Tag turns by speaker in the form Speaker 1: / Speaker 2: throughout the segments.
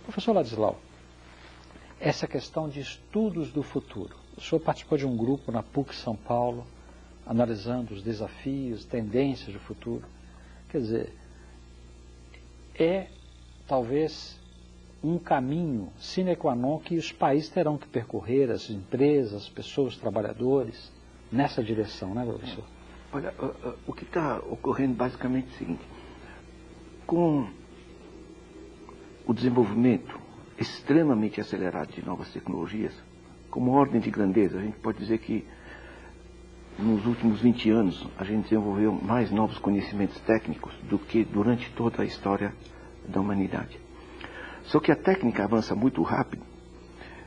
Speaker 1: Professor Ladislau, essa questão de estudos do futuro. O senhor participou de um grupo na PUC São Paulo, analisando os desafios, tendências do futuro. Quer dizer, é talvez um caminho sine qua non que os países terão que percorrer, as empresas, as pessoas, os trabalhadores, nessa direção, né, professor?
Speaker 2: Olha, o que está ocorrendo basicamente é o seguinte: com o desenvolvimento extremamente acelerado de novas tecnologias, como ordem de grandeza, a gente pode dizer que nos últimos 20 anos a gente desenvolveu mais novos conhecimentos técnicos do que durante toda a história da humanidade. Só que a técnica avança muito rápido,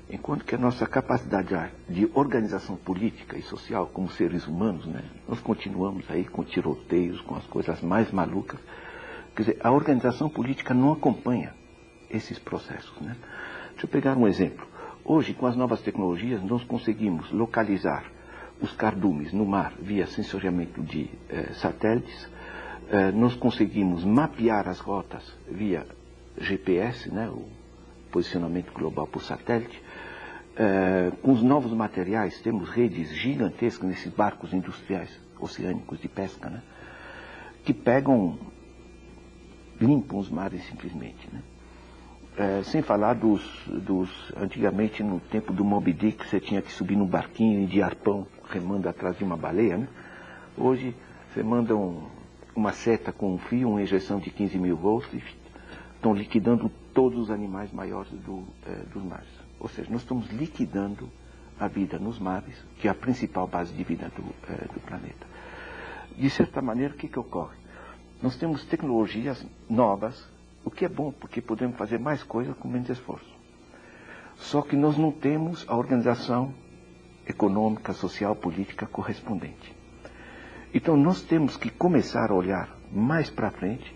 Speaker 2: enquanto que a nossa capacidade de organização política e social como seres humanos, né, nós continuamos aí com tiroteios, com as coisas mais malucas. Quer dizer, a organização política não acompanha esses processos, né? Deixa eu pegar um exemplo. Hoje, com as novas tecnologias, nós conseguimos localizar os cardumes no mar via sensoriamento de satélites. Nós conseguimos mapear as rotas via GPS, né, o posicionamento global por satélite. Com os novos materiais, temos redes gigantescas nesses barcos industriais oceânicos de pesca, né, que limpam os mares simplesmente, né? Sem falar antigamente no tempo do Moby Dick, você tinha que subir num barquinho de arpão remando atrás de uma baleia, né? Hoje você manda uma seta com um fio, uma injeção de 15.000 volts, e estão liquidando todos os animais maiores dos mares. Ou seja, nós estamos liquidando a vida nos mares, que é a principal base de vida do planeta. De certa maneira, o que ocorre? Nós temos tecnologias novas, o que é bom, porque podemos fazer mais coisas com menos esforço. Só que nós não temos a organização econômica, social, política correspondente. Então nós temos que começar a olhar mais para frente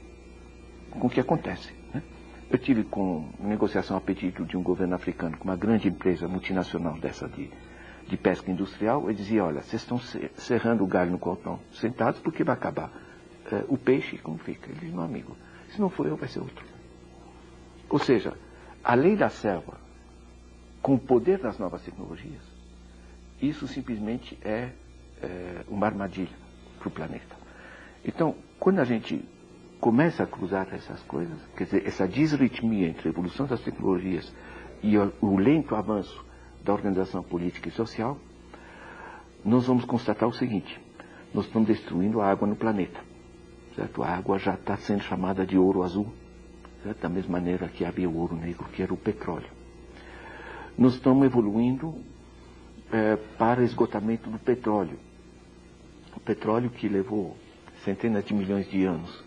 Speaker 2: com o que acontece, né? Eu tive com negociação a pedido de um governo africano com uma grande empresa multinacional dessa de pesca industrial. Ele dizia: olha, vocês estão serrando o galho no qual estão sentados porque vai acabar o peixe, como fica? Ele disse: meu amigo, se não for eu, vai ser outro. Ou seja, a lei da selva, com o poder das novas tecnologias, isso simplesmente é uma armadilha para o planeta. Então, quando a gente começa a cruzar essas coisas, quer dizer, essa disritmia entre a evolução das tecnologias e o lento avanço da organização política e social, nós vamos constatar o seguinte: nós estamos destruindo a água no planeta, certo? A água já está sendo chamada de ouro azul, certo? Da mesma maneira que havia o ouro negro, que era o petróleo. Nós estamos evoluindo para esgotamento do petróleo. O petróleo que levou centenas de milhões de anos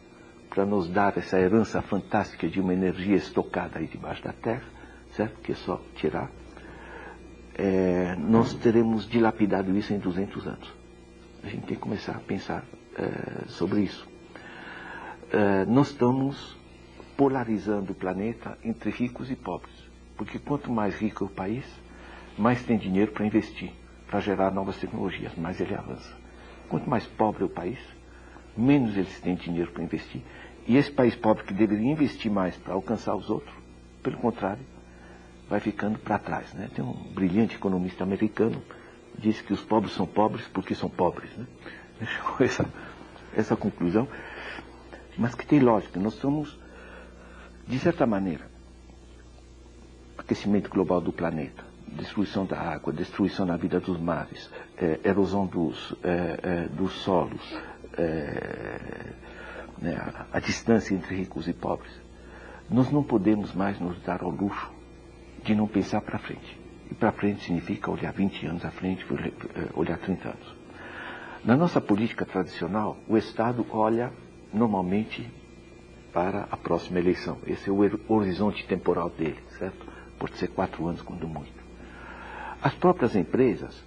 Speaker 2: para nos dar essa herança fantástica de uma energia estocada aí debaixo da terra, certo? Que é só tirar. Nós teremos dilapidado isso em 200 anos. A gente tem que começar a pensar sobre isso. Nós estamos polarizando o planeta entre ricos e pobres, porque quanto mais rico é o país, mais tem dinheiro para investir, para gerar novas tecnologias, mais ele avança. Quanto mais pobre é o país, menos eles têm dinheiro para investir. E esse país pobre, que deveria investir mais para alcançar os outros, pelo contrário, vai ficando para trás, né? Tem um brilhante economista americano que diz que os pobres são pobres porque são pobres, né? Ele chegou a essa conclusão, mas que tem lógica. Nós estamos, de certa maneira, aquecimento global do planeta, destruição da água, destruição na vida dos mares, erosão dos solos, né, a distância entre ricos e pobres. Nós não podemos mais nos dar ao luxo de não pensar para frente. E para frente significa olhar 20 anos à frente, olhar 30 anos. Na nossa política tradicional, o Estado olha normalmente para a próxima eleição. Esse é o horizonte temporal dele, certo? Pode ser 4 anos, quando muito. As próprias empresas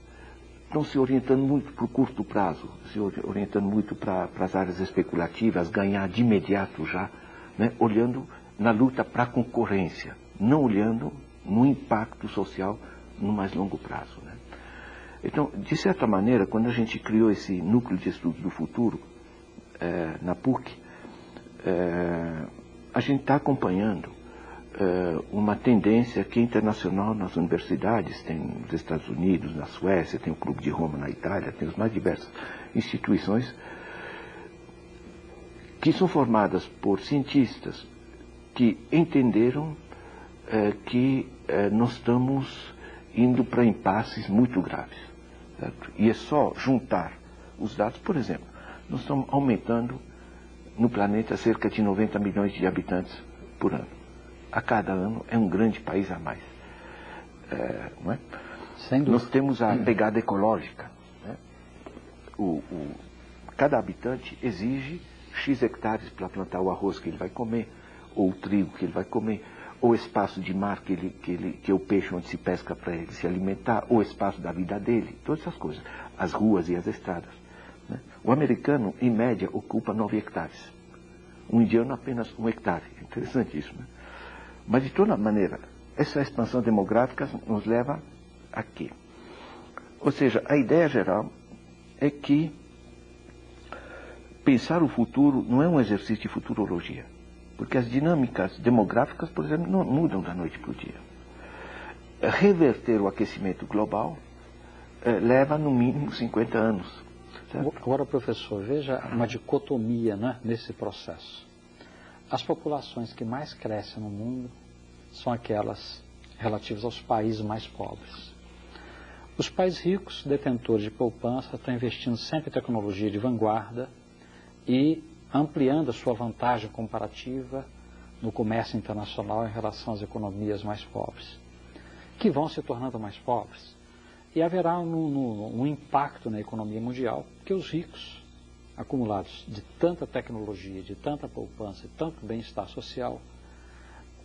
Speaker 2: estão se orientando muito para o curto prazo, se orientando muito para as áreas especulativas, ganhar de imediato já, né? Olhando na luta para a concorrência, não olhando no impacto social no mais longo prazo, né? Então, de certa maneira, quando a gente criou esse núcleo de estudos do futuro na PUC, a gente está acompanhando uma tendência que é internacional nas universidades, tem nos Estados Unidos, na Suécia, tem o Clube de Roma na Itália, tem as mais diversas instituições que são formadas por cientistas que entenderam que nós estamos indo para impasses muito graves. Certo? E é só juntar os dados. Por exemplo, nós estamos aumentando no planeta cerca de 90 milhões de habitantes por ano. A cada ano é um grande país a mais. Não é?
Speaker 1: Sem dúvida.
Speaker 2: Nós temos a pegada ecológica. Né? Cada habitante exige X hectares para plantar o arroz que ele vai comer, ou o trigo que ele vai comer, ou o espaço de mar que é o peixe onde se pesca para ele se alimentar, ou o espaço da vida dele, todas essas coisas, as ruas e as estradas. Né? O americano, em média, ocupa 9 hectares. O indiano apenas 1 hectare. Interessante isso, né? Mas, de toda maneira, essa expansão demográfica nos leva a quê? Ou seja, a ideia geral é que pensar o futuro não é um exercício de futurologia, porque as dinâmicas demográficas, por exemplo, não mudam da noite para o dia. Reverter o aquecimento global leva no mínimo 50 anos. Certo?
Speaker 1: Agora, professor, veja uma dicotomia, né, nesse processo. As populações que mais crescem no mundo são aquelas relativas aos países mais pobres. Os países ricos, detentores de poupança, estão investindo sempre em tecnologia de vanguarda e ampliando a sua vantagem comparativa no comércio internacional em relação às economias mais pobres, que vão se tornando mais pobres. E haverá um impacto na economia mundial, porque os ricos, acumulados de tanta tecnologia, de tanta poupança e tanto bem-estar social,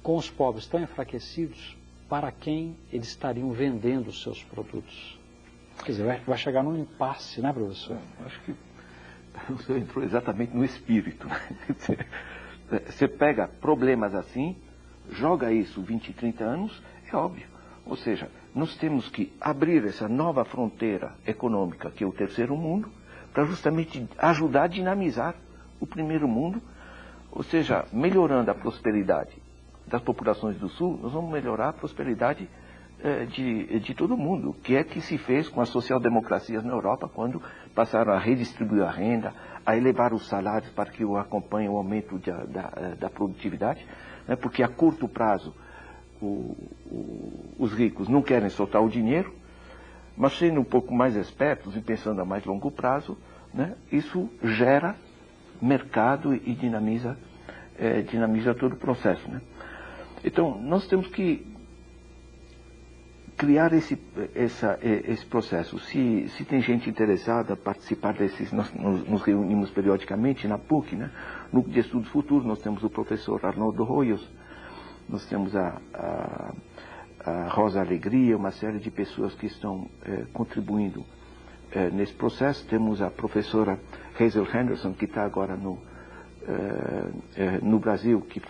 Speaker 1: com os pobres tão enfraquecidos, para quem eles estariam vendendo os seus produtos. Quer dizer, vai chegar num impasse, né, professor?
Speaker 2: Acho que o senhor entrou exatamente no espírito. Você pega problemas assim, joga isso 20, 30 anos, é óbvio. Ou seja, nós temos que abrir essa nova fronteira econômica, que é o terceiro mundo, para justamente ajudar a dinamizar o primeiro mundo, ou seja, melhorando a prosperidade das populações do Sul, nós vamos melhorar a prosperidade de todo mundo, o que é que se fez com as social-democracias na Europa, quando passaram a redistribuir a renda, a elevar os salários para que o acompanhe o aumento da produtividade, né? Porque a curto prazo os ricos não querem soltar o dinheiro, mas sendo um pouco mais espertos e pensando a mais longo prazo, né? Isso gera mercado e dinamiza todo o processo, né? Então, nós temos que criar esse processo. Se tem gente interessada a participar desses, nós nos reunimos periodicamente na PUC, né? No Núcleo de Estudos Futuros, nós temos o professor Arnoldo Royos, nós temos a Rosa Alegria, uma série de pessoas que estão contribuindo nesse processo. Temos a professora Hazel Henderson, que está agora no Brasil, que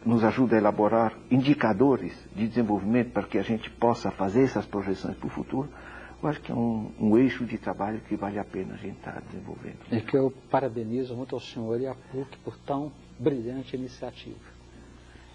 Speaker 2: nos ajuda a elaborar indicadores de desenvolvimento para que a gente possa fazer essas projeções para o futuro. Eu acho que é um eixo de trabalho que vale a pena a gente estar desenvolvendo.
Speaker 1: E que eu parabenizo muito ao senhor e à PUC por tão brilhante iniciativa.